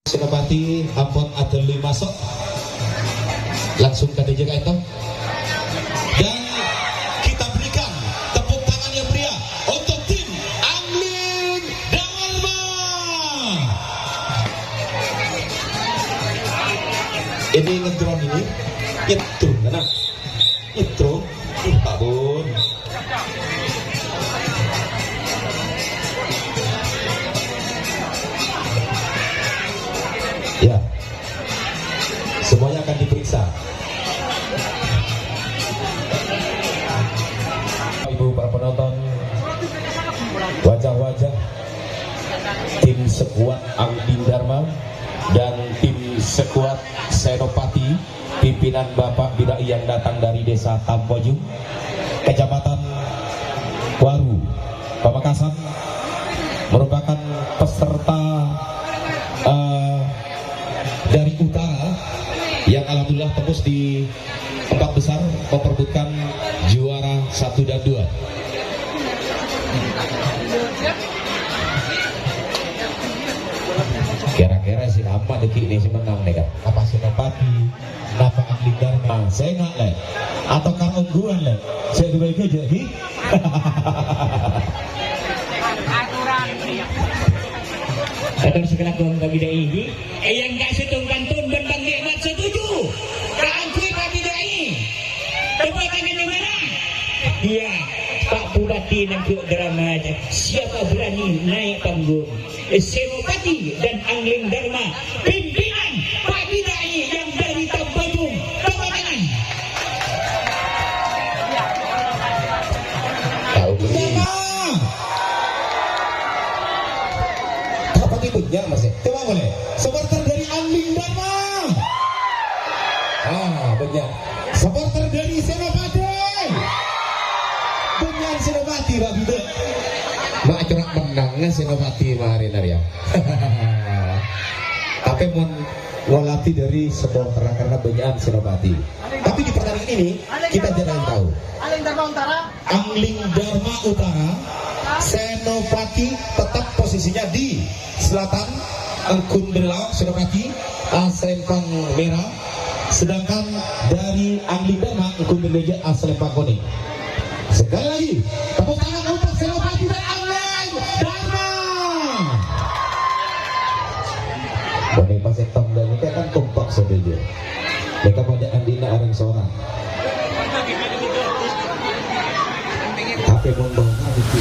Senopati ampun adeli masuk langsung ke DJ itu, dan kita berikan tepuk tangan yang meriah untuk tim Angling Dharma. Ini ngedron ini nyetrum karena nyetrum Pak Bun. Ya, semuanya akan diperiksa. Ibu para penonton, wajah-wajah tim sekuat Angling Dharma dan tim sekuat Senopati, pimpinan Bapak Bidai yang datang dari Desa Tambojung, Kecamatan Waru, Pamekasan, merupakan peserta dari utara yang alhamdulillah tembus di 4 besar memperebutkan juara 1 dan 2. Kira-kira si nama deki ini si menang nih kan? Apa Senopati, apa Angling Dharma? Saya nggak leh, atau kang ungguan leh? Saya dua aja jadi. Atau sekenak doang Pak Bidai ini yang gak setungkan tun dan Bang Nikmat setuju keangkui Pak Bidai tepuk tangan yang mana? Iya, Pak Bupati nanti drama aja. Siapa berani naik panggung? Senopati dan Angling Dharma, pimpinan Pak Bidai yang dari Tambojung, tepuk tangan. Tahu begini. Ikutnya Mas ya. Coba boleh. Supporter dari Angling Dharma. Benar. Supporter dari Senopati. Benar Senopati Pak Bida. Mak corak menangnya Senopati kemarin ya. Tapi mau latih dari supporter karena banyak Senopati. Tapi di pertandingan ini kita jarang tahu. Angling Dharma Utara. Angling Dharma Utara, Senopati tetap posisinya di selatan, Angkun Berlawan Senopati Aslempang merah, sedangkan dari Angling Dharma Angkun Berleja Aslempang kuning. Sekali lagi tepuk tangan untuk Senopati dan Angling Dharma. Boleh pasang tangga ini kan kompak saja. Mereka pada Andina Areng seorang. Tapi membawa itu.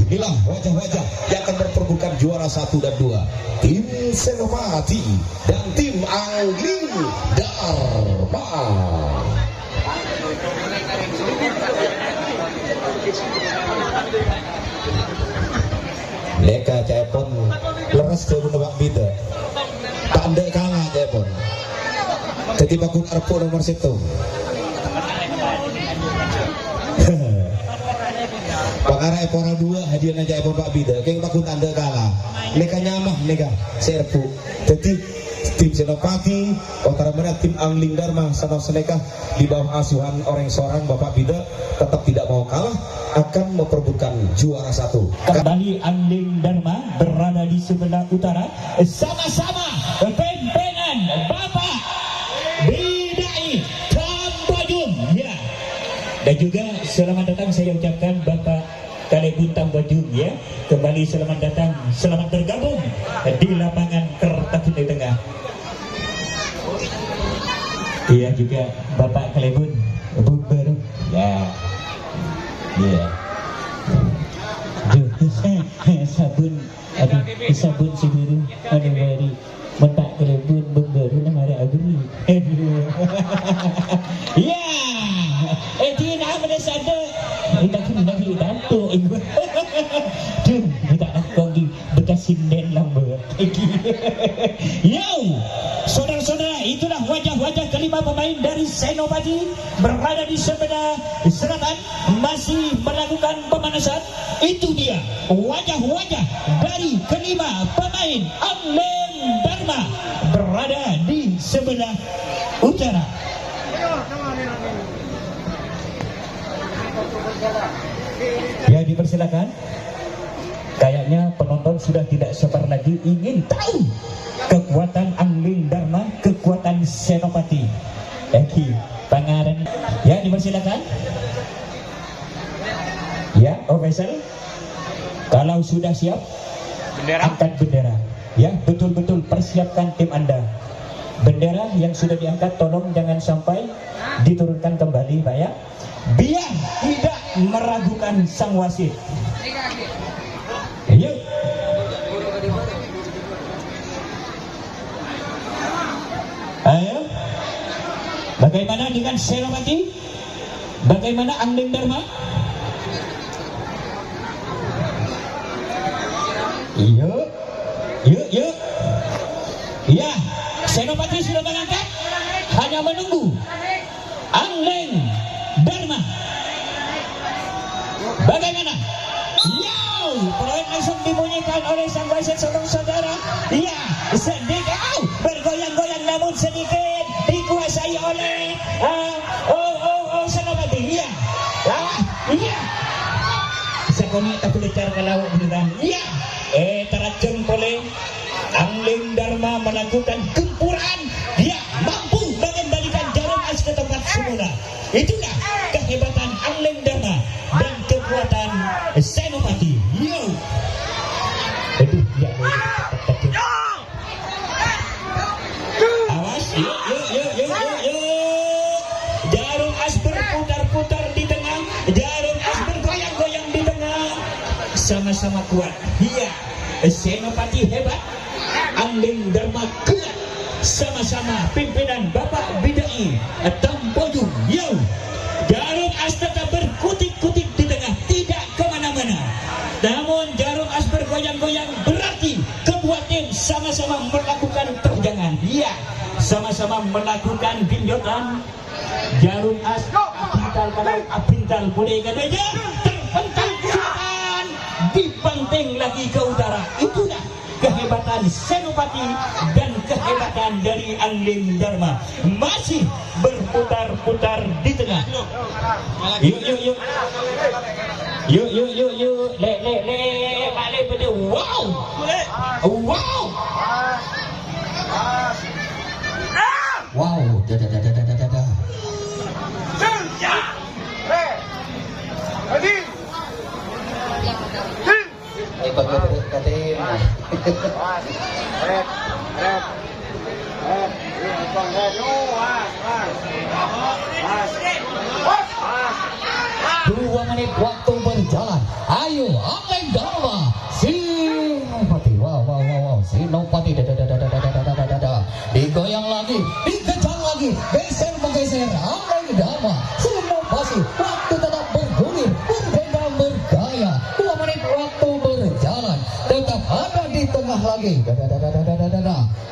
Inilah wajah-wajah yang akan memperebutkan juara 1 dan 2, tim Senopati dan tim Angling Dharma. Mereka cepon leres ke Gunung Bida, tak ada kalah cepon. Jadi bakun arpo nomor 1. Pakara epora 2 hadiah aja epon Pak Bida. Kayak bakun tanda kalah. Mereka nyamah mereka serpu. Jadi tim Senopati, Utara Merah, tim Angling Dharma, Sanau Seneka di bawah asuhan orang seorang Bapak Bida tetap tidak mau kalah, akan memperebutkan juara 1. Kembali Angling Dharma berada di sebelah utara, sama-sama pimpinan Bapak Bidai Tambojung, ya. Dan juga selamat datang saya ucapkan Bapak Kalebun Tambojung, ya. Kembali selamat datang, selamat bergabung di lapangan Kertakinai Tengah. Iya juga Bapak Kalebun baru, ya. Iya. Sabun, aduh, sabun segera, aduh mari, mentak Kalebun baru nama ada agri. Ya, tina mana sada, kita kena lagi danto, tuh, kita kau di bekas sinden lambat. Yo, saudara-saudara, itulah wajah-wajah kelima pemain dari Senopati berada di sebelah selatan masih melakukan pemanasan. Itu dia wajah-wajah dari kelima pemain Angling Dharma berada di sebelah utara. dipersilakan. Kayaknya penonton sudah tidak sabar lagi ingin tahu kekuatan Angling Dharma, kekuatan Senopati. Eki, pangaran. Ya, dipersilakan. Ya, officer. Kalau sudah siap, angkat bendera. Ya, betul-betul persiapkan tim Anda. Bendera yang sudah diangkat tolong jangan sampai diturunkan kembali, Pak ya. Biar tidak meragukan sang wasit. Yuk. Ayo. Bagaimana dengan Senopati? Bagaimana Angling Dharma? Yuk. Yuk. Ya, Senopati sudah mengangkat. Hanya menunggu Angling Dharma. Bagaimana? Proyek langsung dibunyikan oleh sang wasit saudara. Ya, sedikit bergoyang-goyang namun sedikit dikuasai oleh Senopati. Ya, Sakoni tak boleh cara kalau beneran. Ya, teracun oleh Angling Dharma melakukan gempuran. Dia mampu mengembalikan jarum as ke tempat semula. Itulah kehebatan Angling Dharma dan kekuatan Senopati. Yo. Aduh, ya. Awas, yuk. Jarum as berputar-putar di tengah. Jarum as bergoyang-goyang di tengah. Sama-sama kuat. Iya. Senopati hebat. Angling Dharma kuat. Sama-sama pimpinan Bapak Bidai Tambojung. Yo. Jarum as tetap berkutik-kutik di tengah, tidak kemana-mana. Namun jarum as bergoyang-goyang berarti kedua tim sama-sama melakukan terjangan. Iya, sama-sama melakukan ginjotan. Jarum as apintal boleh gadanya terpental ke selatan, dibanting lagi ke utara. Itulah kehebatan Senopati dan kehebatan dari Angling Dharma. Masih berputar-putar di tengah. Yuk. Balik pada wow. Dadah. Dua menit waktu berjalan. Ayo, Angling Dharma, Senopati. Wow. Senopati. Digoyang lagi, dikejar lagi, geser menggeser. Angling Dharma, Senopati. Waktu tetap bergulir, berbeda bergaya. 2 menit waktu berjalan. Tetap ada di tengah lagi.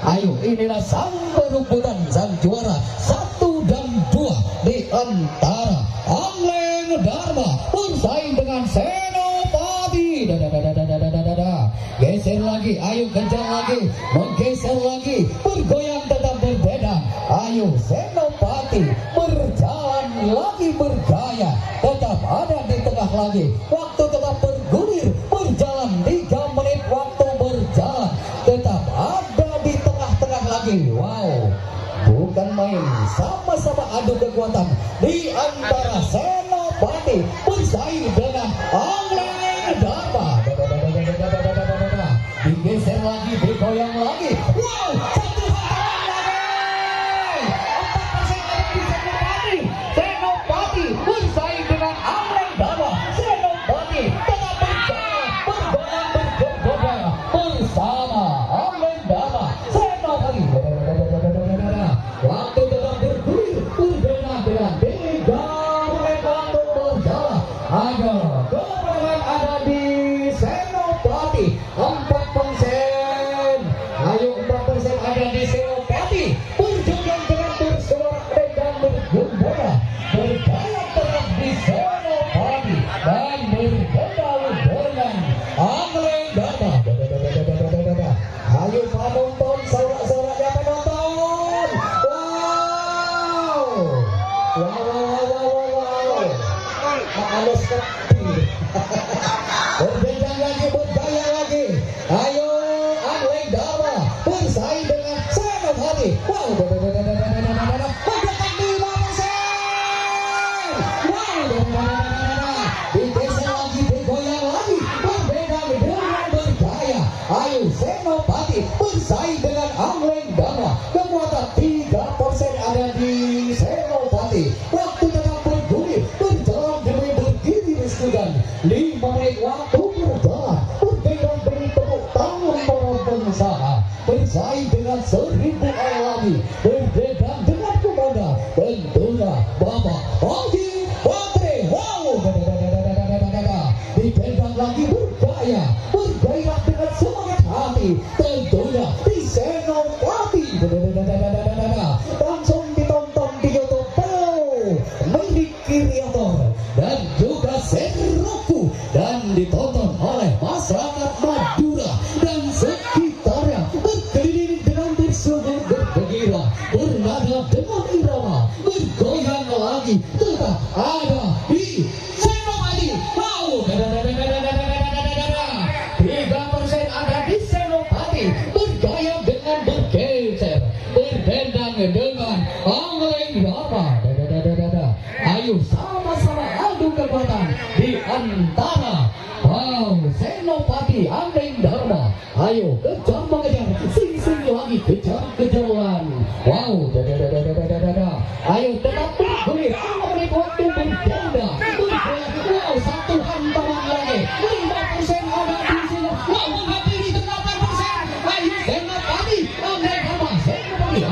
Ayo, inilah sang berebutan sang juara 1 dan 2 di antara Angling Dharma bersaing dengan Senopati. Geser lagi, ayo kejar lagi, menggeser lagi, bergoyang tetap berbeda. Ayo Senopati berjalan lagi bergaya, tetap ada di tengah lagi. Waktu tetap bergulir, berjalan 3 menit waktu berjalan, tetap ada di tengah-tengah lagi. Wow, bukan main, sama-sama adu kekuatan di antara Senopati bersaing dengan Angling Dharma. Digeser lagi, digoyang lagi. Wow, satu lagi. 4% ada di Senopati. Senopati bersaing dengan Angling Dharma. Senopati tetap berjalan, bergoyang, bergoyang bersama Angling Dharma. Senopati. Waktu tetap bergulir, berbeda dengan 3 menit waktu berjalan. Ada kemenangan ada di Senopati 4%. Ayo 4% ada di Senopati. Berjuang dengan bersorak dan bergembira. Bergaya tetap di Senopati dan bergembira dengan Angling Dharma. Ayo penonton, sorak-soraknya penonton. Wow. halus kecil. Berbeda lagi, bergaya lagi. Ayo Angleng Dharma bersaing dengan Senopati. Wow, menggerakkan 5%. Wow, digeser lagi, digoyang lagi. Berbeda dengan bergaya. Ayo Senopati bersaing dengan Angleng Dharma. Kekuatan 3% ada di Senopati. Waktu tetap bergulir, berjalan demi berdiri dan 5 menit waktu berjalan. Bergerak beri tepuk tangan para pengusaha. Bersaing dengan 1000 alami. Berbeda dengan komandan. Tentunya Bapak Haji Patri. Wow, dipegang lagi bergaya. Bergairah dengan semangat hati. Tentunya di Senopati. Langsung ditonton di YouTube Meri Kriator dan juga Seroku, dan ditonton oleh masyarakat Madura dan sekitarnya. Berkeliling dengan bersumber bergembira, bernada dengan irama, bergoyang lagi. Tetap ada di Senopati. Wow, 3% ada di Senopati. Bergaya dengan bergeser, berdendang dengan Angleng Dharma. Ayo sama-sama adu kekuatan di antara Senopati Angleng Dharma. Ayo kejar mengejar, sing-sing lagi kejar-kejaran. Wow, ayo tetap bergulir. 5 menit waktu berganda. Wow, satu hantaman lagi. 5% ada di sini. Wow, menghampiri 8%. Ayo Senopati Angleng Dharma. Senopati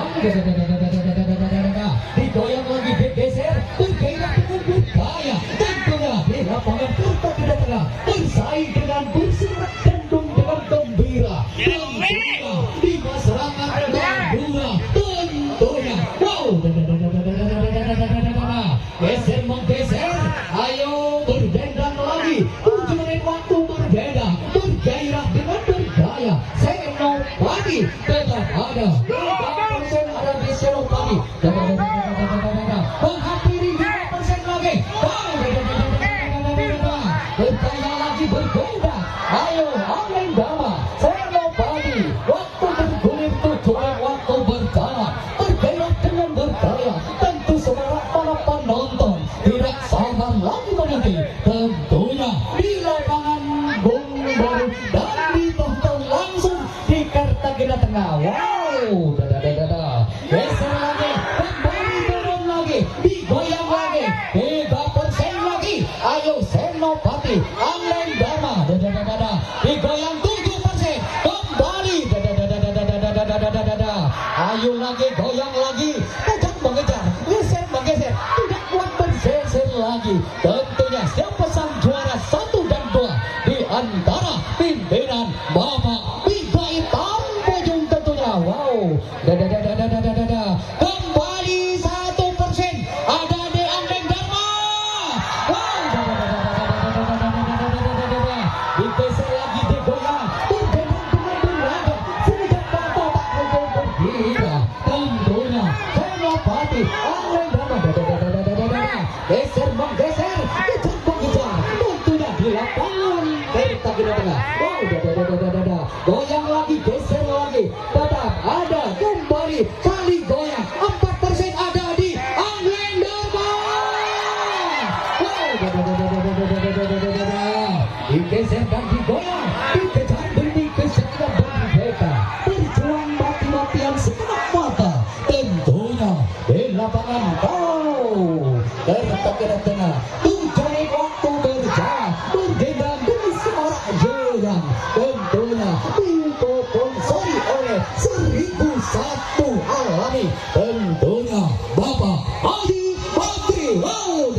digoyang lagi, digeser, bergairah dengan bergaya. Tentunya di lapangan Kertanegara bersaing dengan bersimak gendong dengan gembira. Tentunya di masyarakat Madura. Tentunya wow, geser menggeser. Ayo berdendang lagi. 7 menit waktu berbeda. Bergairah dengan bergaya. Senopati tetap ada. 3% ada di Senopati. Menghampiri 5% lagi. Bergaya lagi, bergoyang. Ayo Angleng Dharma, Senopati. Waktu bergulir 7 menit waktu berjalan. Bergairah dengan bergaya. Tentu semangat para penonton tidak sabar lagi menanti. Tentunya di lapangan Bung Baru dan ditonton langsung di Kertanegara Tengah. Wow, geser lagi, kembali turun lagi, digoyang lagi, 3% lagi. Ayo Senopati Angleng Dharma, digoyang 7%, kembali, ayo lagi, goyang lagi, kejar mengejar, geser menggeser, tidak kuat bergeser lagi. Tentunya siapa sang juara 1 dan 2 di antara pimpinan Bapak Bigai Tambojong tentunya. Wow, kembali 1% ada di Angleng Dharma. Wow, digeser lagi, digoyang, bergendang dengan beragam. Sejak batu tak kunjung bergila. Tentunya Senopati Angleng Dharma. Geser menggeser, kejar mengejar. Tentunya di lapangan Kertanegara Tengah. Wow, goyang lagi, geser lagi. Tetap ada, kembali kali goyang. 4% ada di Angleng Dharma. Digeser dan digoyang, dikejar demi kesehatan berbeda. Berjuang mati-matian segenap mata. Tentunya di lapangan Kertanegara Tengah. 7 menit waktu berjalan, bergendang demi semarak jelang. Tentunya diponsori oleh 1001 alami. Tentunya Bapak Haji Patri. Wow,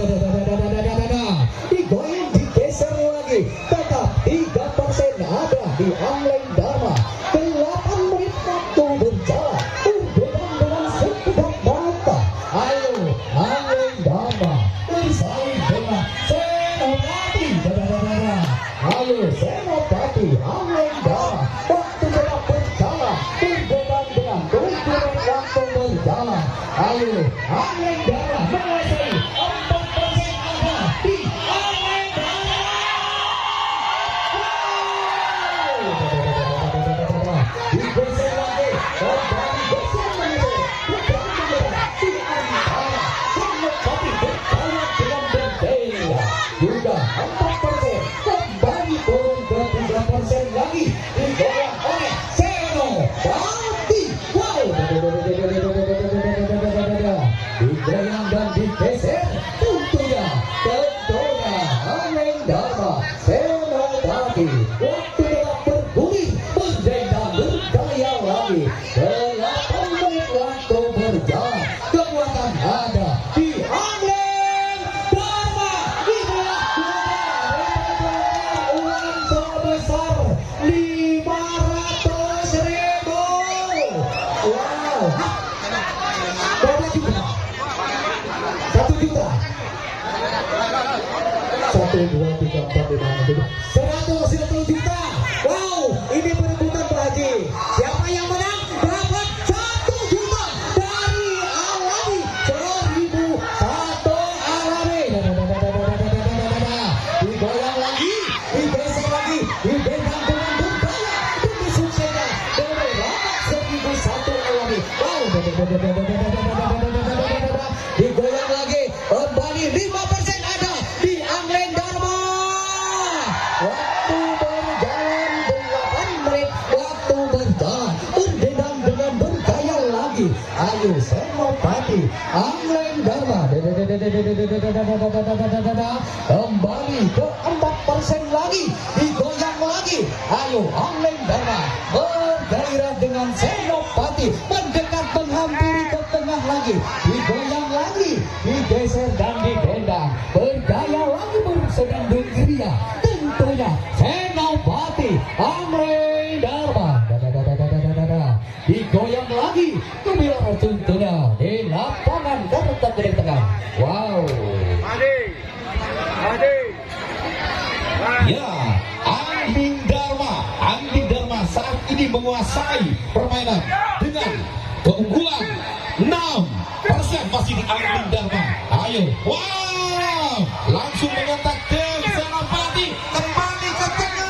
digoyang, digeser lagi. Tetap 3% ada di Angleng Dharma. 8 menit waktu berjalan, berbeda dengan sekedap mata. Ayo Angleng Dharma bersaing dengan Senopati. Ayo Senopati Angleng Dharma. Waktu tetap berjalan, berbeda dengan 7 menit waktu berjalan. Ayo Angleng Dharma menguasai 4% ada 120 juta. Wow, ini perebutan Pak Haji. Siapa yang menang? Dapat 1 juta dari Alami. 1001 Alami. Digoyang lagi, digeser lagi, dipegang dengan bergaya demi suksesnya dari Rama 1001 Alami. Wow, digoyang lagi, kembali 5% ada di Anglen Dharma. Waktu berjalan 8 menit, waktu berjalan berdendang dengan bergaya lagi. Ayo Senopati, Anglen Dharma kembali ke 4% lagi, digoyang lagi. Ayo Anglen Dharma bergairah dengan Senopati, mendekat menghampiri ke tengah lagi, digoyang lagi, digeser dan didendang, bergaya lagi bersenandung ria. Tentunya Senopati, Anglen Dharma digoyang lagi Kubilar tentunya di lapangan Karta Gede Tengah. Wow. Ya, Angling Dharma saat ini menguasai permainan dengan keunggulan 6% masih di Angling Dharma. Ayo, wow, langsung menyetak tim Senopati kembali ke tengah.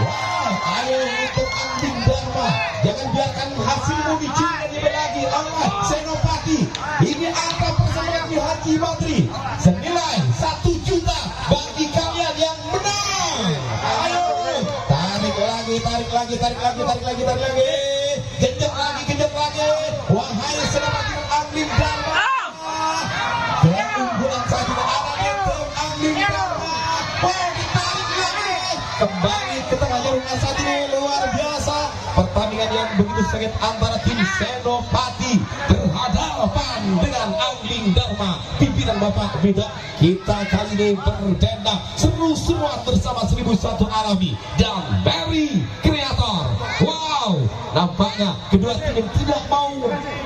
Wow, ayo untuk Angling Dharma, jangan biarkan hasilmu dicuri lagi oleh Senopati. Ini angka persamaan di Haji Badri senilai 1 juta bagi kalian yang menang. Ayo, tarik lagi, genjot lagi. Wahai Senopati dan Angling Dharma, keunggulan saat ini ada di tim Angling Dharma. Oh, ditarik lagi, kembali ke tengah jarum saat ini. Luar biasa pertandingan yang begitu sengit antara tim Senopati berhadapan dengan Angling Dharma pimpinan Bapak Bida. Kita kali ini berdendang seru semua bersama 1001 Alami dan Barry Creator. Wow, nampaknya kedua tim tidak mau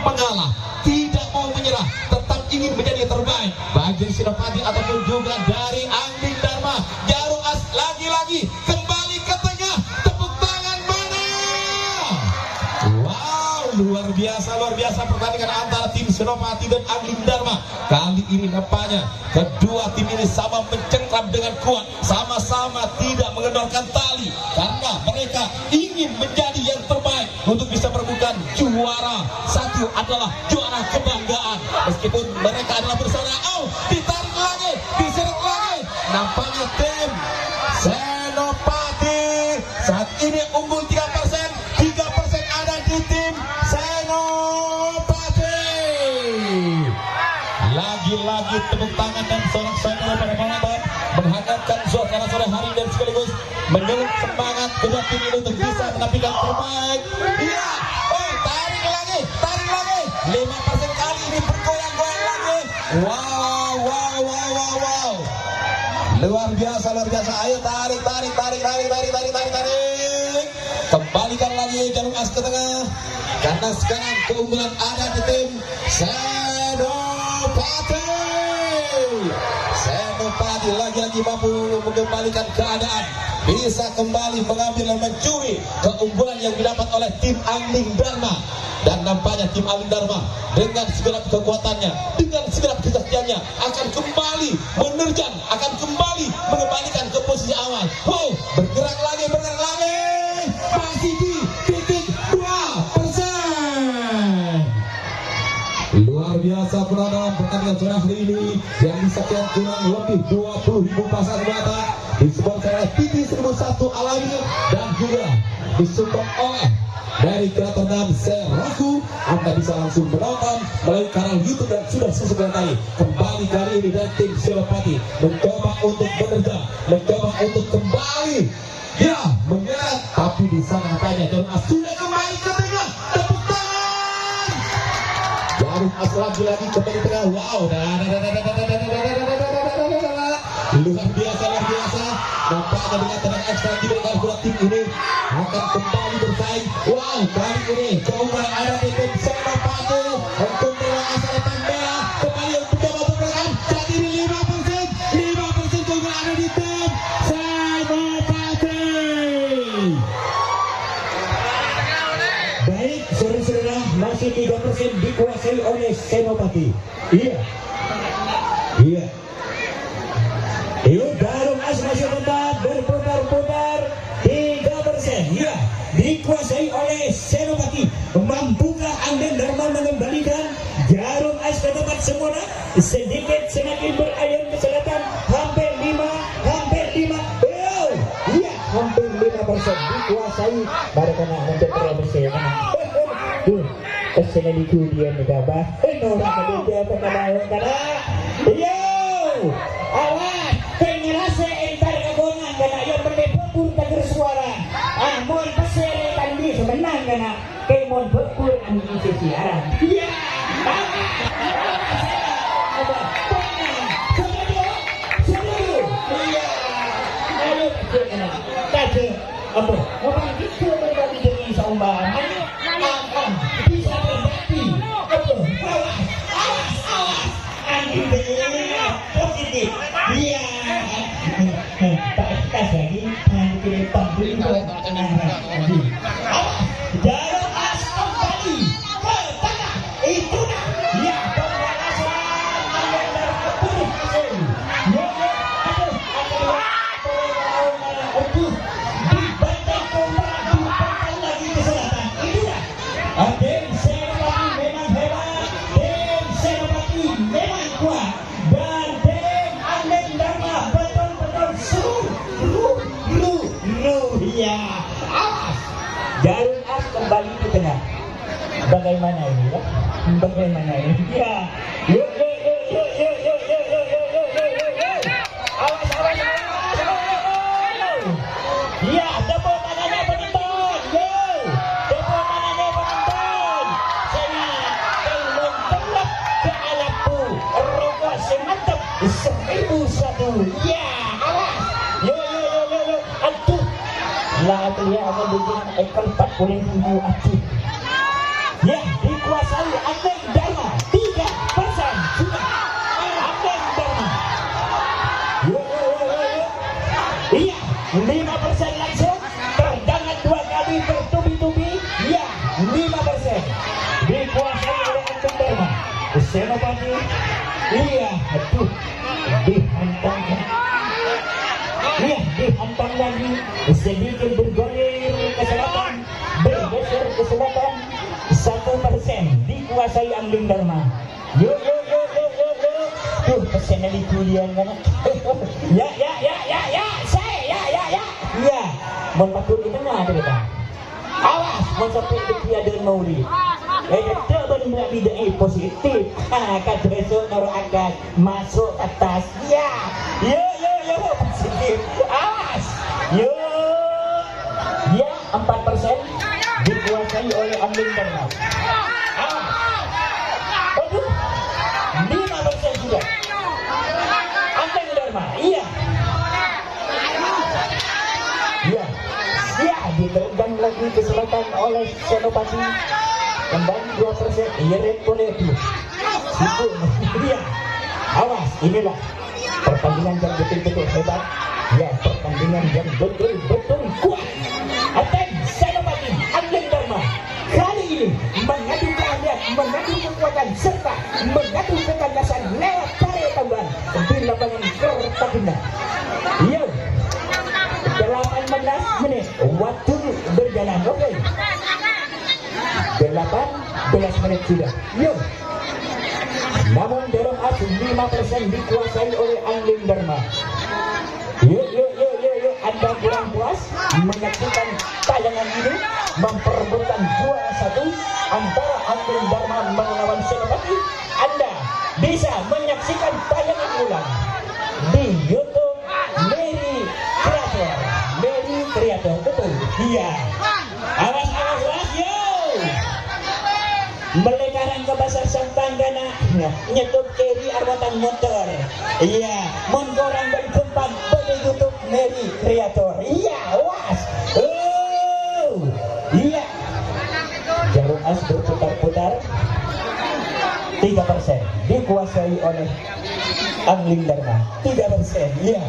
mengalah, tidak mau menyerah, tetap ingin menjadi terbaik bagi Senopati ataupun juga dari Angling Dharma. Jarum as lagi-lagi kembali ke tengah, tepuk tangan mana? Wow, luar biasa pertandingan antara tim Senopati dan Angling Dharma. Kali ini nampaknya kedua tim ini sama mencengkram dengan kuat, sama-sama tidak mengendorkan tali karena mereka ingin menjadi yang terbaik untuk bisa merebutkan juara. Satu adalah juara kebanggaan, meskipun mereka adalah bersaudara. Oh, ditarik lagi, diseret lagi. Nampaknya tim Senopati saat ini unggul 3%, 3% ada di tim Senopati. Lagi-lagi tepuk tangan dan sorak-sorai pada penonton menghangatkan suasana sore hari dan sekaligus menyulut semangat kedua tim ini untuk bisa menampilkan terbaik. Iya, oh, tarik lagi, 5% kali ini bergoyang-goyang lagi. Wow. Luar biasa. Ayo tarik. Kembalikan lagi jarum as ke tengah. Karena sekarang keunggulan ada di tim Senopati. Senopati lagi-lagi mampu mengembalikan keadaan, bisa kembali mengambil dan mencuri keunggulan yang didapat oleh tim Angling Dharma. Dan nampaknya tim Angling Dharma dengan segenap kekuatannya, dengan segenap kesaktiannya akan kembali menerjang, akan kembali mengembalikan ke posisi awal. Oh, bergerak lagi, masih di titik 2%. Luar biasa penonton pertandingan sore hari ini yang disaksikan kurang lebih 20.000 pasar mata disponsori oleh TV 1001 Alami dan juga disupport oleh dari kreator dan Seraku. Anda bisa langsung menonton melalui kanal YouTube dan sudah sesuai tadi. Kembali kali ini dari tim Senopati mencoba untuk menerjang, mencoba untuk kembali menyerang, tapi di sana katanya jarum as sudah kembali ke tengah. Tepuk tangan. Jarum as lagi kembali ke tengah. Wow, luar biasa. Nampaknya dengan tenaga ekstra diberikan kedua tim ini akan kembali bersaing. Wow, kali ini keunggulan ada di tim Senopati untuk melawan asal merah. Kembali yang mencoba untuk bersaing. dikuasai oleh Senopati. Iya. Yuk, Jarum As masih tetap berputar-putar 3%. Iya, dikuasai oleh Senopati. Mampukah Angin Dharma mengembalikan Jarum As ke tempat semula? Sedikit semakin berayun ke selatan. Hampir 5. Iya, hampir 5% dikuasai. Baru kena hampir 3%. Kesana di kudian negara. Nora kemudian terkadang karena. Yo, awas. Pengelase entar kagongan karena yang berdepur tagar suara. Mon pasere tadi sebenang karena kemon bepur angin siaran. Iya. Apa? Orang itu berbagi dengan seumpama bisa berbagi. Apa? Awas. Angin positif. Iya. Tak lagi kita tampil lagi. Jarum As kembali ke tengah. Itu dah. Ya, pembalasan Angin Dharma berhasil. Tim Senopati memang hebat, tim Senopati memang kuat, dan tim Angin Dharma betul-betul seru. Ya, awas. Jarum As kembali ke tengah. Bagaimana ini ya? Ya. Yuk. Awas. Ya, tepuk tangannya penonton. Tepuk tangannya penonton. Sana belum terlap ke alatku. Rokok semantap 1001. Ya, awas. Yo. Aduh. Lah dia akan bikin ekor 40.000 aduh. Ya, dikuasai Angin Dharma 3% sudah. Angin Dharma. Yo. Iya, 5% langsung. Terdangan 2 kali bertubi-tubi. Ya, 5%. Dikuasai oleh Angin Dharma. Senopati. Iya, aduh. Dihantam lagi. Sedikit bergeser ke selatan. 1% dikuasai Angin Dharma. Yuk. Tuh pesennya di kuliah kan. Ya. Ya. Mau patut di tengah tu kita. Awas, mau sampai dia ada mauli. Kita baru bidang positif. Kata besok naruh akan masuk atas. Ya. Yo positif. Awas. Yo. Ya 4% dikuasai oleh Angin Dharma. Awas. Aduh. 5% sudah. Angin Dharma. Iya. Ya, diterjang lagi ke selatan oleh Senopati. Kembali 2%. Iya, boleh itu. Iya. Awas, inilah pertandingan yang betul-betul hebat. Ya, pertandingan yang betul-betul kuat. Aten Senopati Angin Dharma kali ini mengadu keahlian, mengadu kekuatan serta mengadu ketangkasan lewat tarik tambahan di lapangan Kertagina. Yo. 18 menit waktu berjalan. Oke. 18 menit sudah. Yo. Namun Jarum As 5% dikuasai oleh Angin Dharma. Yuk. Anda kurang puas menyaksikan tayangan ini memperebutkan juara 1 antara Angin Dharma melawan Senopati? Anda bisa menyaksikan tayangan ulang di YouTube Mary Creator. Betul. Iya. Awas, yo. Melekarang ke pasar sampang karena nyetup kiri arwatan motor. Iya. Mengorang dan kempang pada YouTube Mary Creator. Iya. Awas. Iya. Jarum As berputar-putar 3% dikuasai oleh Angin Dharma. 3%. Iya.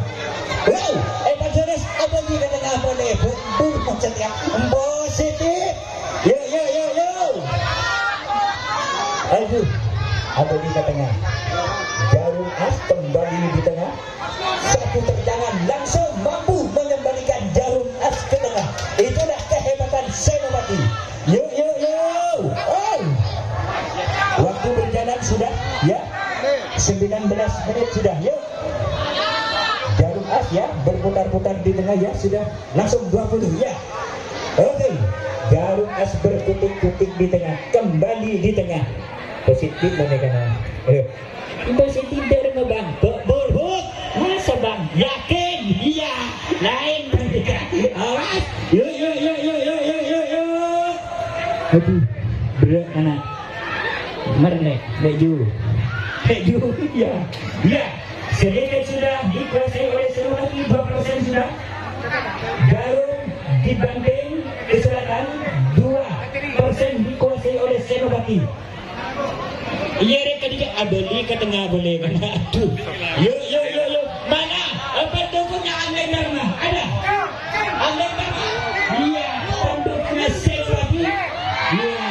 Pak Jones, apa juga dengan boleh macam yang positif. Yo. Aduh, ada di tengah. Jarum As kembali di tengah. Satu tendangan langsung mampu mengembalikan Jarum As ke tengah. Itulah kehebatan Senopati. Yuk. Oh. Waktu berjalan sudah, ya. 19 menit sudah, yuk. Jarum As ya, berputar-putar di tengah ya, sudah langsung 20 ya. Oke. Jarum As berkutik-kutik di tengah, kembali di tengah. Positif mereka. Positif dari bang, berbuk, masa bang, yakin, iya, lain mereka. Awas, yuk. Aduh, berat anak. Mernek, leju, ya. Sedikit sudah dikuasai oleh Senopati, 2% sudah. Jarum dibanting ke selatan, 2% dikuasai oleh Senopati. Iya reka dia abeli ke tengah boleh kan? Aduh, yuk. Mana? Apa pendukungnya Angleng Dharma? Ada? Angleng Dharma? Iya, pendukungnya Senopati. Iya.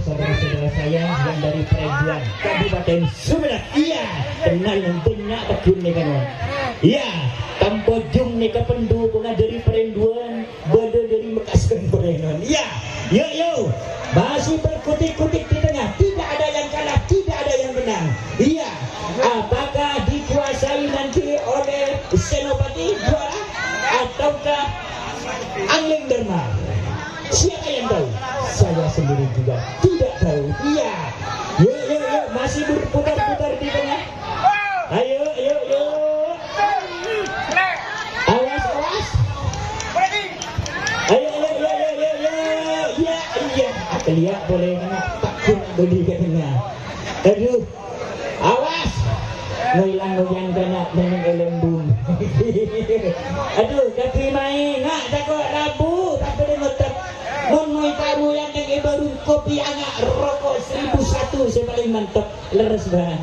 Saudara-saudara saya yang dari Perenduan Kabupaten Sumedang. Iya, kenal yang banyak tekun nih kan. Iya, tanpa jum nih ke pendukungnya dari Perenduan, beda dari Makassar Perenduan. Iya, yuk. Masih berkutik-kutik di tengah, tidak ada yang kalah, tidak ada yang menang. Iya, apakah dikuasai nanti oleh Senopati juara ataukah Angleng Dharma? Siapa yang tahu? Saya sendiri juga tidak tahu. Iya, yuk, masih berputar-putar di tengah. Ayo. Awas. Ayo. Iya. Lihat boleh kena takut beli katanya. Aduh, awas. Ngoyang kena dengan elembung. Aduh, tapi main, nak takut rabu, tak boleh ngotak. Mun kamu yang baru kopi anak rokok 1001 saya paling mantap, leres banget.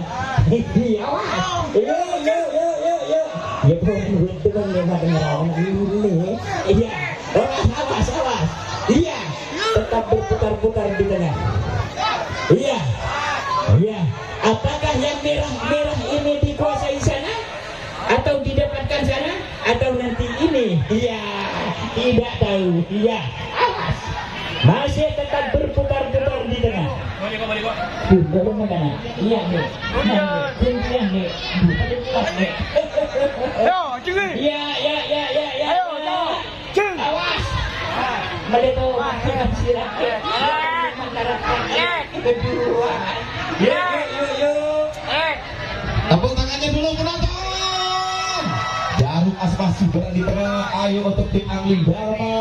Awas. Yuk. Ya pun itu kan memang beneran ini. Iya. Awas. Iya. Tetap berputar-putar di tengah. Iya. Apakah yang merah ini dikuasai sana atau didapatkan sana atau nanti ini? Iya, tidak tahu. Iya, awas. Masih tetap berputar-putar di tengah. Belum mana? Iya nih. Kuncian nih. Iya. Awas. Mereka makan silakan. Kedua. Yuk. Tepuk tangannya dulu penonton. Jarum As masih berada di tengah. Ayo untuk tim Angleng Dharma,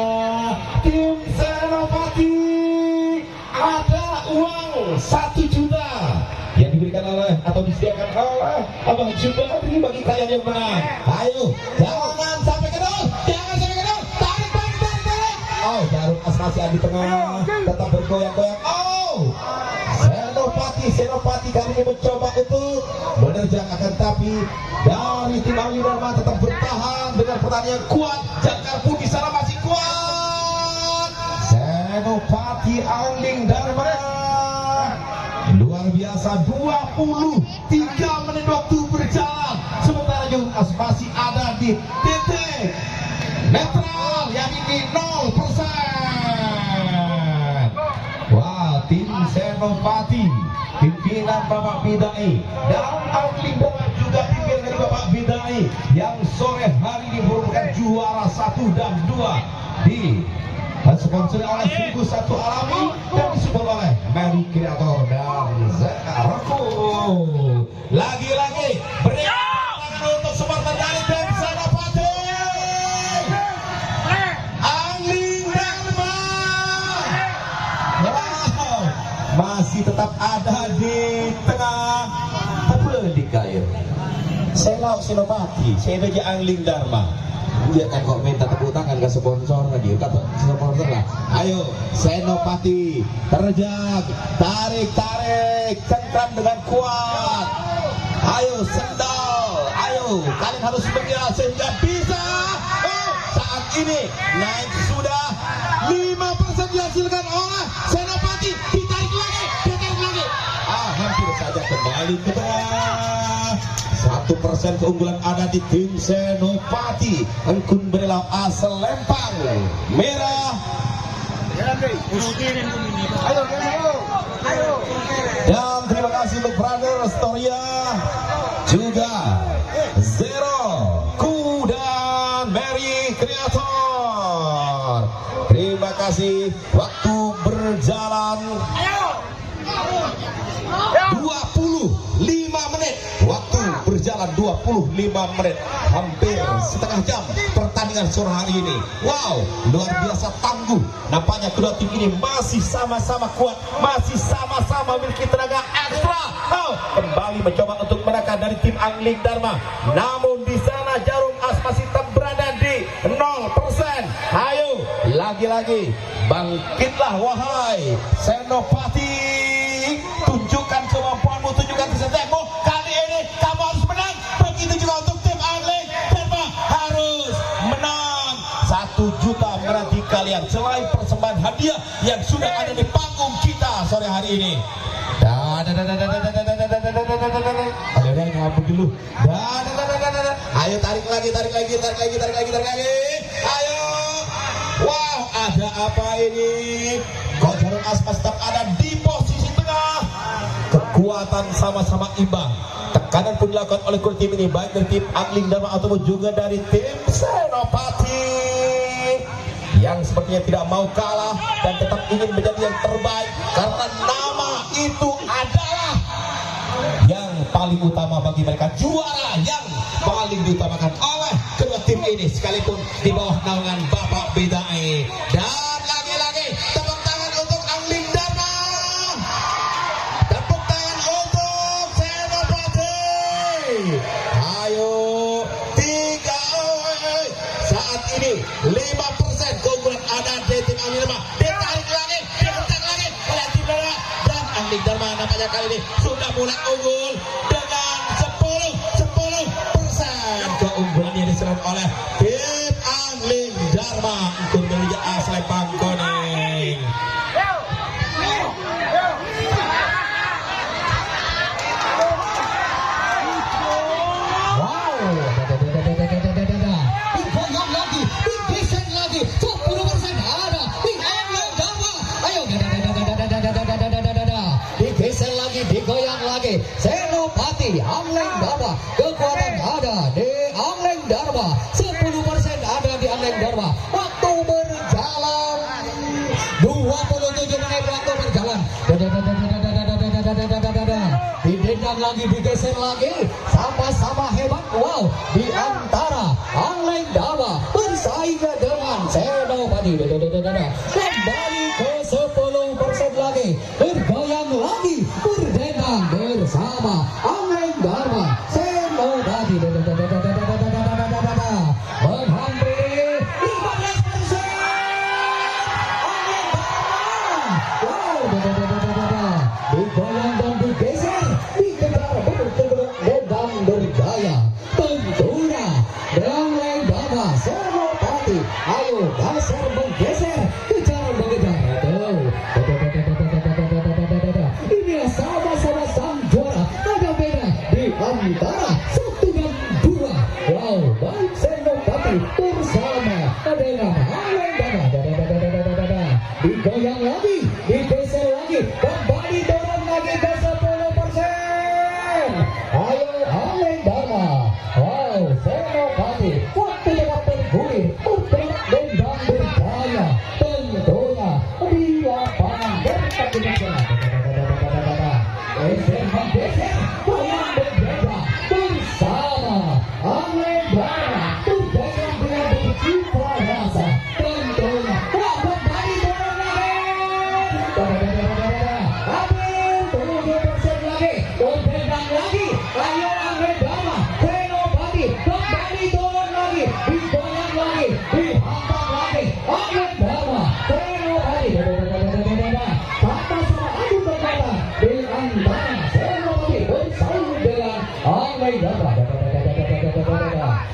tim Senopati. Ada uang 1 juta yang diberikan oleh atau disediakan oleh Abang Jubari bagi kalian yang menang. Ayo, jangan sampai kedor. Tarik. Oh, Jarum As masih ada di tengah, tetap bergoyang-goyang. Oh, Senopati kali ini mencoba untuk menerjang, akan tapi dari tim Angleng Dharma tetap bertahan dengan pertandingan kuat. Jangkar pun di sana masih kuat. Senopati Angleng Dharma luar biasa. 23 menit waktu berjalan, sementara Jarum As masih ada di titik netral yang ini 0%. Wah, tim Senopati pimpinan Bapak Bidai dan Angleng Dharma juga pimpinan dari Bapak Bidai yang sore hari ini merupakan juara 1 dan 2 di sponsor oleh Sungguh Satu Alami dan disupport oleh Mary Creator dan Zekarako. Lagi-lagi berikan tangan untuk supporter dari tim Senopati Angleng Dharma. Wow, masih tetap ada di tengah Pedikair. Saya lauk Senopati, saya aja Angleng Dharma. Dia kan kok minta tepuk tangan ke sponsor tadi, kata sponsor lah. Ayo Senopati terjang, tarik, cengkram dengan kuat. Ayo sendal, ayo kalian harus bergerak sehingga bisa. Oh, saat ini naik sudah 5% dihasilkan oleh Senopati, ditarik kembali ke tengah. 1% keunggulan ada di tim Senopati. Engkun Berelau asal Lempang merah. Dan terima kasih untuk Brother Storia juga Zero Ku dan Mary Creator. Terima kasih. Waktu berjalan 25 menit. Waktu berjalan 25 menit, hampir setengah jam pertandingan sore hari ini. Wow, luar biasa tangguh. Nampaknya kedua tim ini masih sama-sama kuat, masih sama-sama memiliki tenaga ekstra. Kembali mencoba untuk menekan dari tim Angling Dharma. Namun di sana jarum as masih tetap berada di 0%. Ayo, lagi-lagi bangkitlah wahai Senopati. Tunjukkan kemampuanmu, tunjukkan kesetiaanmu. Kali ini kamu harus menang. Begitu juga untuk tim Angling Dharma harus menang. 1 juta menanti kalian selain persembahan hadiah yang sudah ada di panggung kita sore hari ini. Ayo tarik lagi. Ayo. Wow, ada apa ini? Kok jarum aspas tetap ada di posisi tengah. Kekuatan sama-sama imbang. Tekanan pun dilakukan oleh kedua tim ini, baik dari tim Angling Dharma ataupun juga dari tim Senopati, yang sepertinya tidak mau kalah dan tetap ingin menjadi yang terbaik, karena nama itu adalah yang paling utama bagi mereka, juara yang paling diutamakan oleh kedua tim ini sekalipun di bawah naungan Bapak Bidai. Dan lagi-lagi tepuk tangan untuk Angling Dharma, tepuk tangan untuk Senopati. Ayo 3 saat ini 5% keunggulan ada di tim Angling Dharma. Ditarik lagi, dikencang lagi oleh tim Dharma, dan Angling Dharma nampaknya kali ini sudah mulai unggul dengan 10%. Keunggulan yang diserang oleh tim Angling Dharma untuk Liga A Lempang Kuning. Wow, digoyang lagi, digeser lagi, 10% ada di Angling Dharma. Ayo, digeser lagi, digoyang lagi. Senopati, Angling Dharma, kekuatan ada di Angling Dharma, 10% ada di Angling Dharma. Waktu berjalan 27 menit, waktu berjalan. Didendang lagi, digeser lagi, sama-sama hebat. Wow, di antara Angling Dharma bersaingnya dengan Senopati. Kembali ke 10% lagi, bergoyang lagi, berdendang bersama Angling Dharma, Senopati. Menghampiri 15%. Angling Dharma. Wow, digoyang dan digeser, dikejar bergerak dan bergaya. Tentunya Angling Dharma, Senopati, ayo geser menggeser, kejar mengejar. Ini sama-sama sang juara, ada beda di antara 1 dan 2. Wow, baik Senopati bersama dengan Angling Dharma. Digoyang lagi, digeser lagi, kembali dorong lagi ke 10%. Ayo Angling Dharma. Wow, Senopati waktu tetap bergulir, bergerak dendam bergaya. Tentunya di lapangan bertandingan. Geser menggeser, goyang berbeda bersama Angling Dharma. Bergerak dengan bercita rasa. Tentunya kembali dorong lagi. Hampir 7% lagi, berdendang lagi. Ayo Angling Dharma, Senopati kembali dorong lagi, digoyang lagi, dihantam lagi. Angling Dharma, Senopati. Sama-sama adu berkata di antara Senopati bersaing dengan Angling Dharma.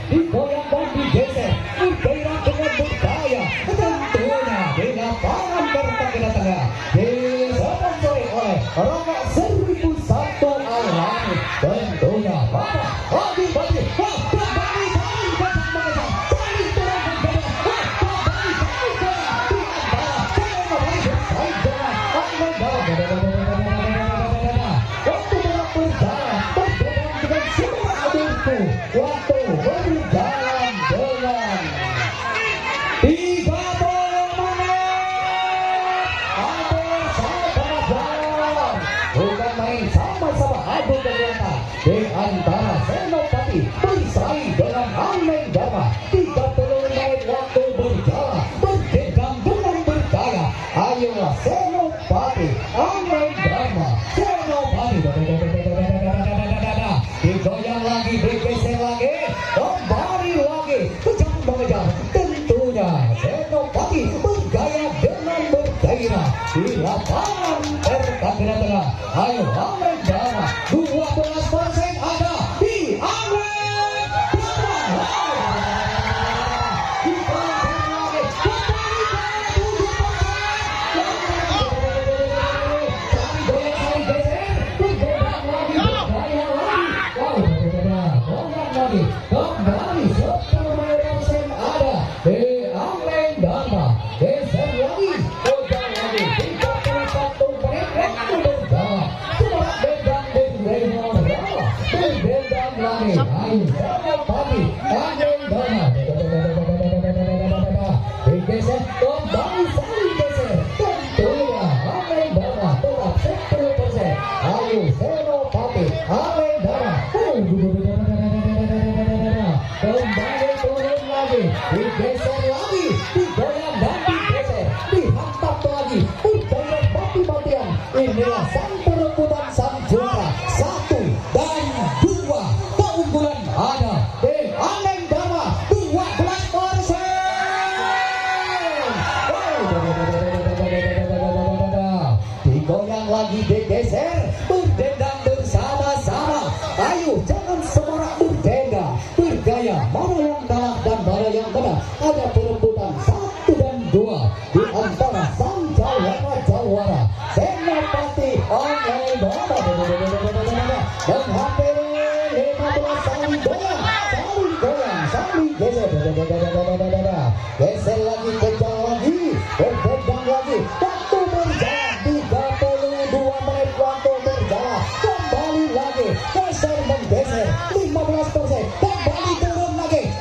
Digoyang dan digeser, bergerak dengan bergaya. Tentunya di lapangan pertandingan tengah disponsori oleh Rokok 1001 Alam. tentunya Bapak Haji Badri. Wah, kembali saling gajah mengejar, saling dorong mengejar. Wah, kembali saling dorong di antara Senopati bersaing dengan Angling Darma. Waktu balap berjalan berbeda dengan semua adikku. Waktu berjalan dengan 30 menit. Hampir sama-sama jalan. Bukan main, sama-sama adu ternyata. Di antara Senopati bersaing dengan Angling Darma. 30 menit waktu berjalan, berdendam dengan bergaya. Ayolah Senopati, Angling Darma, Senopati. Digoyang lagi, bergeser lagi, kembali lagi, kejar mengejar. Tentunya Senopati bergaya dengan bergairah di lapangan tengah. Ayo Angling Darma, 12% ada di Angling Darma. Digoyang lagi, kembali ke 7%. Kembali 10% ada di Angling Darma. Geser lagi, goyang lagi, 31 menit waktu berjalan. Semangat bendang berbendang lagi. Ayo Senopati, Angling Darma. Digeser, kembali saling geser. Tentunya Angling Darma tetap 10%. Ayo Senopati, Angling Darma. Kembali turun lagi, digeser lagi, digoyang dan digeser, dihantam lagi, bergoyang mati-matian. Inilah sang perebutan sang juara 1 dan 2. Keunggulan ada di Angling Darma 12%. Digoyang lagi, digeser, berdendang bersama-sama. Ayo jangan semarak berbeda, bergaya, mana yang kalah dan mana yang menang. Ada perebutan 1 dan 2 di antara sang jawara Senopati Angling Darma. Menghampiri 15, saling goyang, saling geser. Geser lagi, kejar lagi, berbendang lagi. Waktu berjalan 32 menit waktu berjalan. Kembali lagi, geser menggeser 15%. Kembali turun lagi.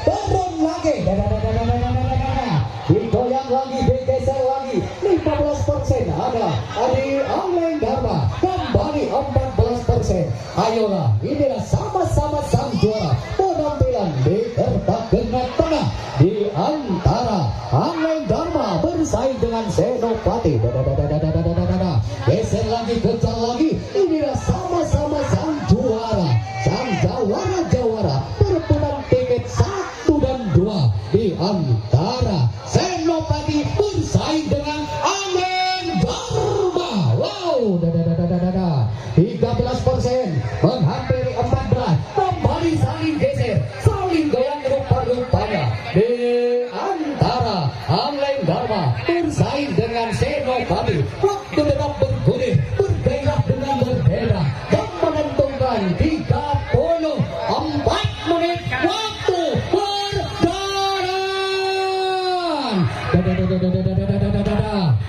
Digoyang lagi, digeser lagi 15% ada di Angling Darma. Kembali 14%. Ayolah, inilah sama-sama sang juara. Penampilan di kertas genap tengah di antara Angling Darma bersaing dengan Senopati. Geser lagi, kejar lagi. Inilah sama-sama sang juara, sang jawara. Perebutan tiket 1 dan 2 di antara Senopati bersaing dengan Angling Darma. Wow, 13% menghampiri 14. Kembali saling geser, saling goyang rupa-rupanya di antara Angling Darma bersaing dengan Senopati. Waktu tetap bergulir, bergairah dengan berbeda dan menentukan 34 menit waktu berjalan.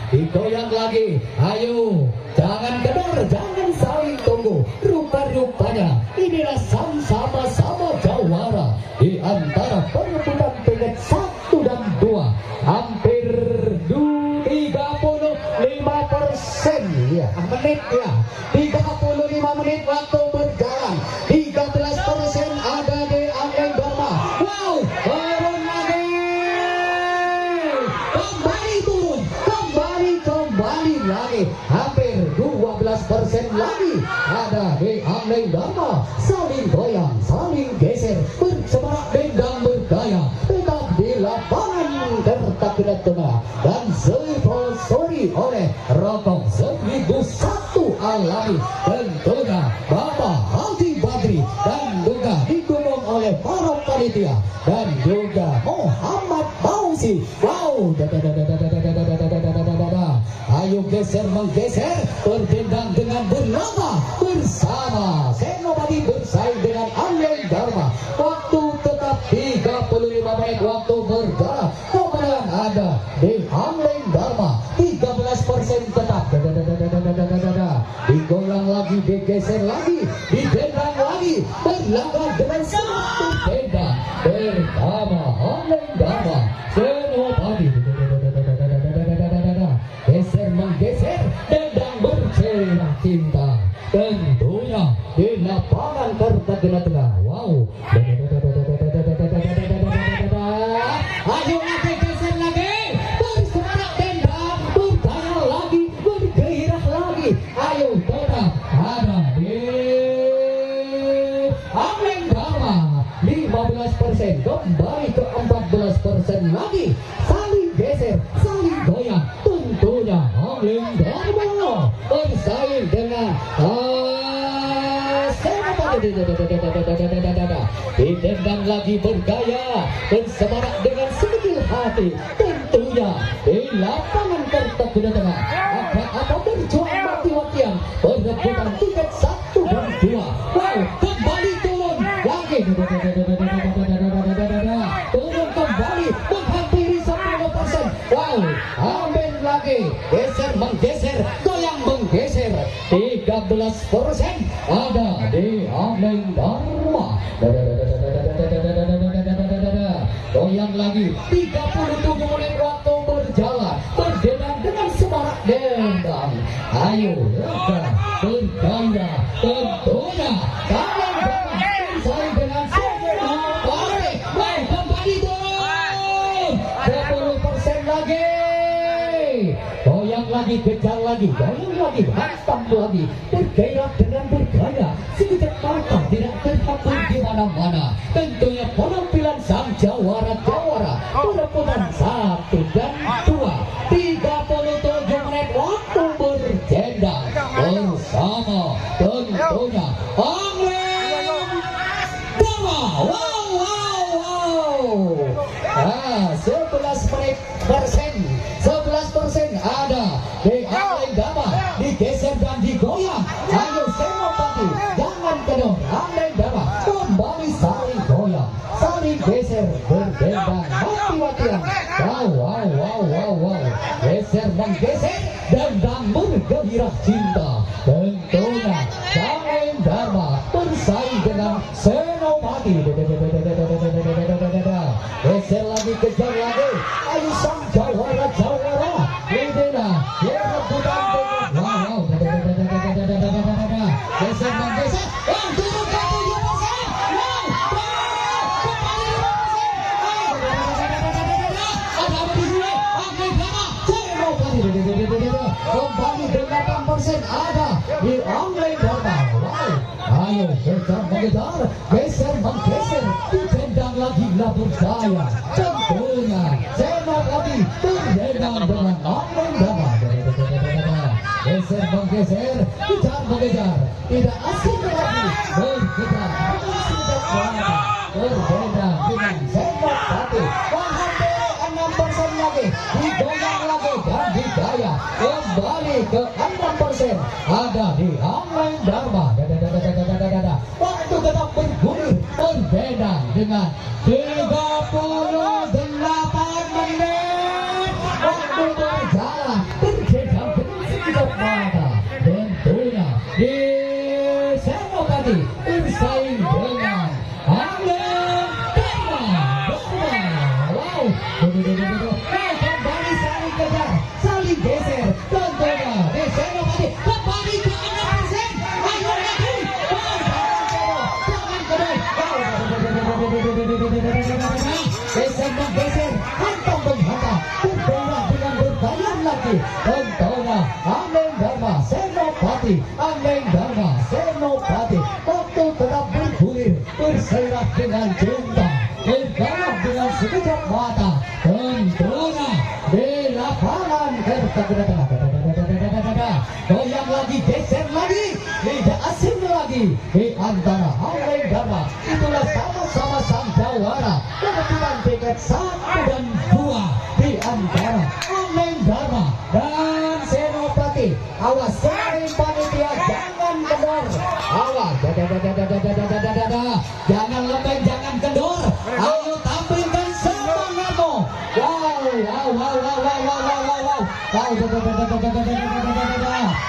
Digoyang lagi, ayo jangan kendor, jangan saling tunggu. Rupa-rupanya inilah sama-sama jawara di antara perebutan tiket 1 dan 2. Hampir 35% ya, menit ya. 35 menit waktu berjalan. 13% ada di Angling Darma. Wow, turun lagi. Kembali turun, kembali lagi. Hampir 12% lagi ada di Angling Darma. Saling goyang, saling geser, bersemarak bendang bergaya. Tetap di lapangan kertas tengah dan sponsori oleh Rokok 1001 Alami. Tentunya Bapak Haji Badri dan juga didukung oleh para panitia dan juga Muhammad Fauzi. Wow, ayo geser menggeser, berdendang dengan berlaga bersama Senopati digeser lagi, didendang lagi, berlaga dengan satu tenda bersama Ameng Dharma Senopati. Geser menggeser, dendang bercerah cinta. Tentunya di lapangan Kertagena Tengah. Wow. Ayo lagi geser lagi, bersemangat dendang, bergaya lagi, bergairah lagi. Ayo tetap ada di Ameng Dharma 15%, kembali ke 14% lagi. Saling geser, saling goyang. Tentunya Ameng Dharma bersaing dengan didendang lagi bergaya, bersemangat dengan sekecil hati. Tentunya di lapangan Kertagena Tengah apa berjuang mati-matian berebutan tiket 1 dan 2. Wow, kembali turun lagi, turun kembali menghampiri 10%. Wow, Ameng lagi geser menggeser, goyang menggeser. 13% ada di Ameng Dharma. Goyang lagi, 37 menit waktu berjalan, berdendang dengan semarak dendang. Ayo lega, bergaya, tentunya kalian bersaing dengan Senopati. Baik, kembali turun 10% lagi. Goyang lagi, kejar lagi, goyang lagi, hantam lagi, bergairah dengan bergaya. Sekejap mata tidak terhapus di mana-mana. Tentunya penampilan sang jawara-jawara berebutan 1 dan 2. 37 menit waktu berjendang bersama tentunya Ameng Dharma. Wow. 11% ada di Ameng Dharma, digeser dan digoyang. Ayo Senopati, jangan kendor. Ameng Dharma kembali saling goyang, saling geser, berdendang mati-matian. Wow. Geser menggeser, dendang bergairah cinta. Tentunya Ameng Dharma bersaing dengan Senopati. Geser lagi, kejar lagi. Ayo sang jawara-jawara, Lidena, rebutan dengan wow. Geser menggeser, turun ke 7%. Ada apa di sini? Ameng Dharma, Senopati. Kembali 8% ada di Ameng Dharma. Wow. Ayo kejar mengejar, geser menggeser, didendang lagi lah bergaya. Tentunya Senopati berdendang dengan Ameng Dharma. Geser menggeser, kejar mengejar, tidak asing lagi bergerak dengan sedap warna, berdendang dengan Senopati. Menghampiri 6% lagi, digoyang lagi dan digaya. Kembali ke 6% ada di Ameng Dharma. Waktu tetap bergulir, berbeda dengan 38 menit. Waktu berjalan, bergerak dengan sekejap mata. Tentunya di Senopati bersaing dengan Ameng Dharma. Wow. Kembali saling kejar, saling geser. Tentunya di Senopati kembali ke 6%. Ayo lagi. Geser menggeser, hantam menghantam, bergerak dengan bergaya lagi. Tentunya Ameng Dharma Senopati, Ameng Dharma Senopati. Waktu tetap bergulir, berserak dengan cinta, bergerak dengan sekejap mata. Tentunya di lapangan Kertagena Tengah. Goyang lagi, geser lagi, tidak asing lagi di antara Ameng Dharma. Itulah sama-sama sang jawara berebutan tiket 1 dan 2 di antara Ameng Dharma dan Senopati. Awas selain panitia, jangan kendor. Awas, jangan lembek, jangan kendor. Ayo tampilkan semangatmu. Wow.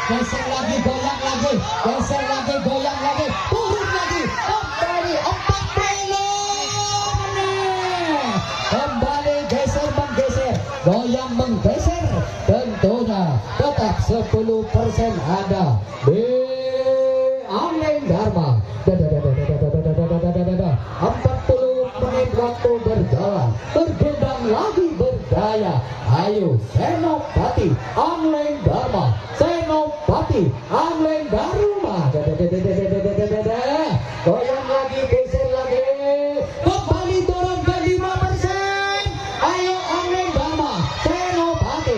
Geser lagi, goyang lagi, lagi, geser lagi, goyang lagi, turun lagi, kembali 40 menit. Kembali geser menggeser, goyang menggeser, tentunya tetap 10% ada di Amleng Dharma. 40 menit waktu berjalan, bergendang lagi bergaya. Ayo Senopati Amleng Dharma, Senopati Amleng Dharma. Goyang lagi, geser lagi, kembali turun ke 5%. Ayo Amleng Dharma, Senopati.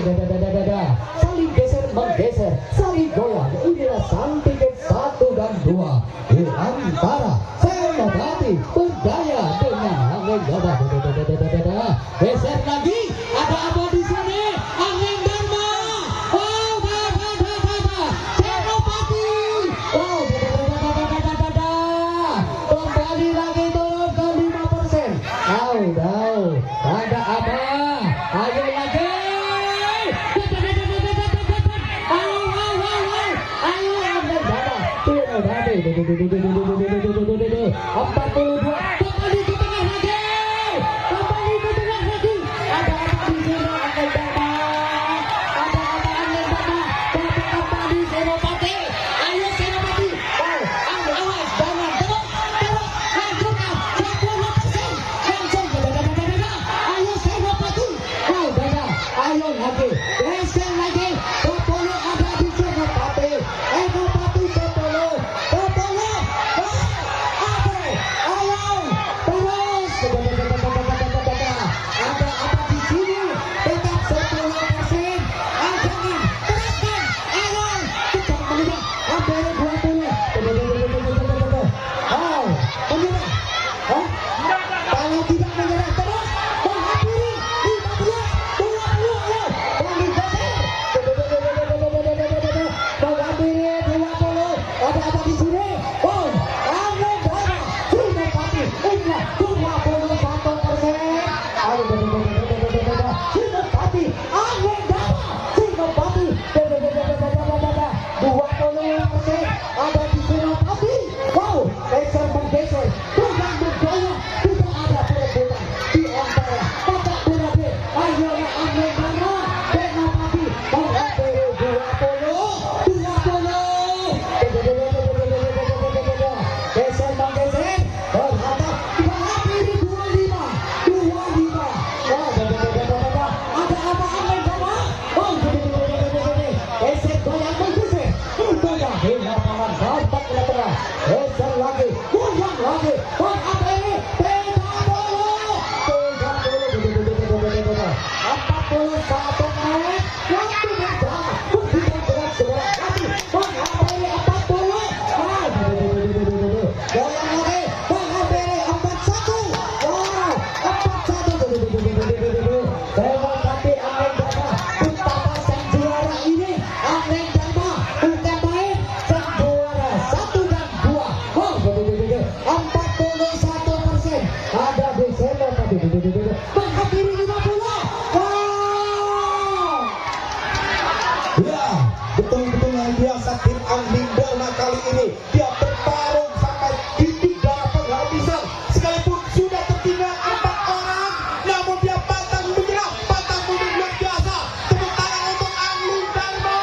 Saling geser menggeser, saling goyang. Inilah sang tiket 1 dan 2 di antara Senopati bergaya dengan Amleng Dharma. Geser lagi, ada apa di sini? Amleng Dharma. Oh, Senopati. Oh, kembali lagi turun ke 5%. Ada apa? Ayo lagi. Ayo Amleng Dharma. 42. Kembali ke tengah lagi. Kembali ke tengah lagi. Ada apa di sini Amleng Dharma? Ada apa Amleng Dharma? Dapat apa di Senopati? Ayo Senopati. Oh, awas jangan terus hancurkan 10%. Langsung. Ayo Senopati. Oh, beda. Ayo lagi. Geser lagi. 10 ada di Senopati. Senopati 10. 10. Ayo. Terus. Ada apa di sini? Tetap 10%. Jangan. Teruskan. Ayo. Cepat menyerah. Hampir 20. Oh, menyerah. Hah? Kalau tidak menyerah terus, mengakhiri 15, 20. Ayo. Balik geser. Mengakhiri 20. Ada apa di sini? Oh, Amleng Dharma. Senopati. Inilah 21%. Ayo. Senopati. Amleng Dharma. Senopati. 20% ada di Senopati. Wow, geser menggeser, goyang bergoyang, tidak ada perebutan di antara babak berakhir. Ayolah Amleng Dharma, Senopati mengakhiri 20. Geser menggeser, berhadap mengakhiri 25. Ada apa Amleng Dharma? Oh, geser goyang menggeser, goyang di lapangan dapat tengah. Geser lagi, goyang lagi, mengakhiri 30. 41 menit waktu berjalan, begitu berat segera lagi, mengakhiri 40. Goyang lagi, mengakhiri 41. Wow, 41. Senopati Amleng Dharma, betapa sang juara ini Amleng Dharma bukan main, sang juara 1 dan 2. Oh, 41% ada di Senopati, mengakhiri 50. Wow. Ya, betul-betul luar biasa tim Amleng Dharma kali ini. Dia bertarung sampai titik darah penghabisan. Sekalipun sudah tertinggal 4 orang, namun dia pantang menyerah, pantang mundur luar biasa. Tepuk tangan untuk Amleng Dharma.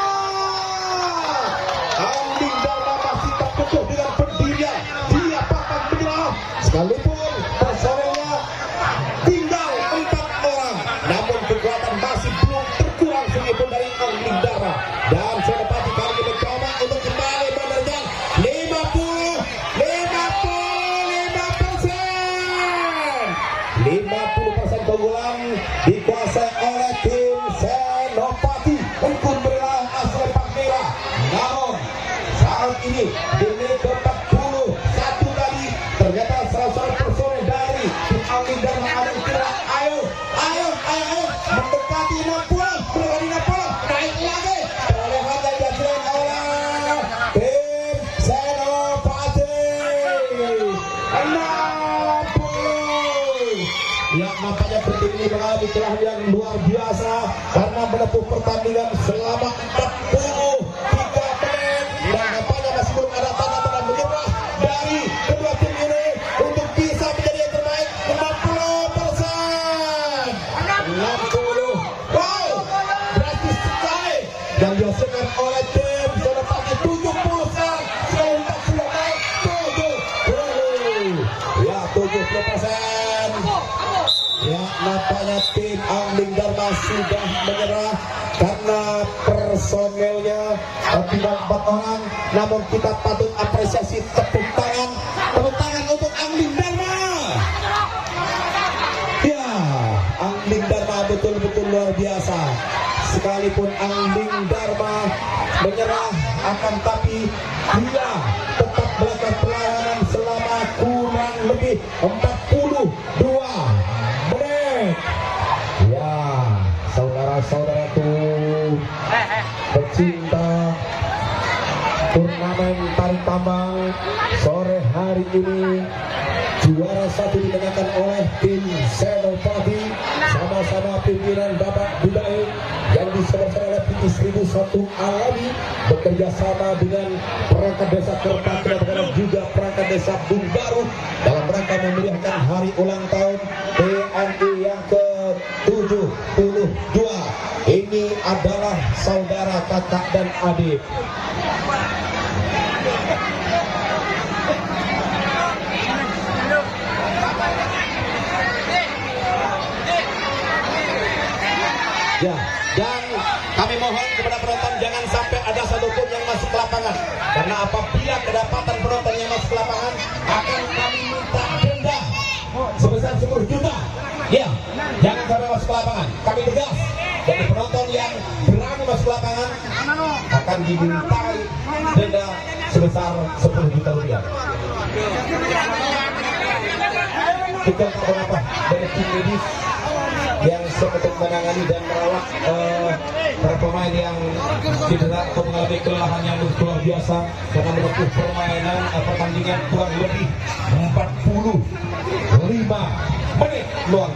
Amleng Dharma masih terkukuh dengan pendirian. Dia pantang menyerah. Sekalipun personelnya tinggal 4 orang, namun kekuatan masih belum terkurang sedikitpun dari Amleng Dharma. Dan Senopati kali ini mencoba untuk kembali menerjang 50% keunggulan dikuasai oleh tim Senopati Engkun Berilang asal Pakmera. Namun saat ini di menit ke-41 tadi ternyata salah personel dari tim Amleng Dharma ada istilah ayo mendekati 60, naik lagi perolehan yang dihasilkan oleh tim Senopati 60. Ya, nampaknya tim ini mengalami kekalahan yang luar biasa karena menempuh pertandingan selama 43 menit dan nampaknya Angling Dharma sudah menyerah karena personelnya tinggal 4 orang. Namun kita patut apresiasi, tepuk tangan untuk Angling Dharma. Ya, Angling Dharma betul-betul luar biasa. Sekalipun Angling Dharma menyerah, akan tapi dia tetap melakukan perlawanan selama kurang lebih 42 menit. Ya, saudara-saudaraku pecinta turnamen tarik tambang sore hari ini, juara 1 dimenangkan oleh tim Senopati sama-sama pimpinan Bapak Budai yang diselenggarakan oleh PT 1001 Alami bekerja sama dengan perangkat desa Kertatra dan juga perangkat desa Bungbaru dalam rangka memeriahkan hari ulang tahun TNI yang ke-72. Ini adalah saudara, kakak dan adik. Ya, dan kami mohon kepada penonton jangan sampai ada satupun yang masuk ke lapangan, karena apabila kedapatan penonton yang masuk ke lapangan akan kami minta denda sebesar 10 juta. Ya, jangan sampai masuk ke lapangan. Kami tegas, jadi penonton yang berani masuk ke lapangan akan dimintai denda sebesar 10 juta rupiah. Kita apa dari tim medis yang untuk menangani dan merawat para pemain yang cedera atau mengalami kelelahan yang luar biasa karena menempuh pertandingan kurang lebih 45 menit luar biasa.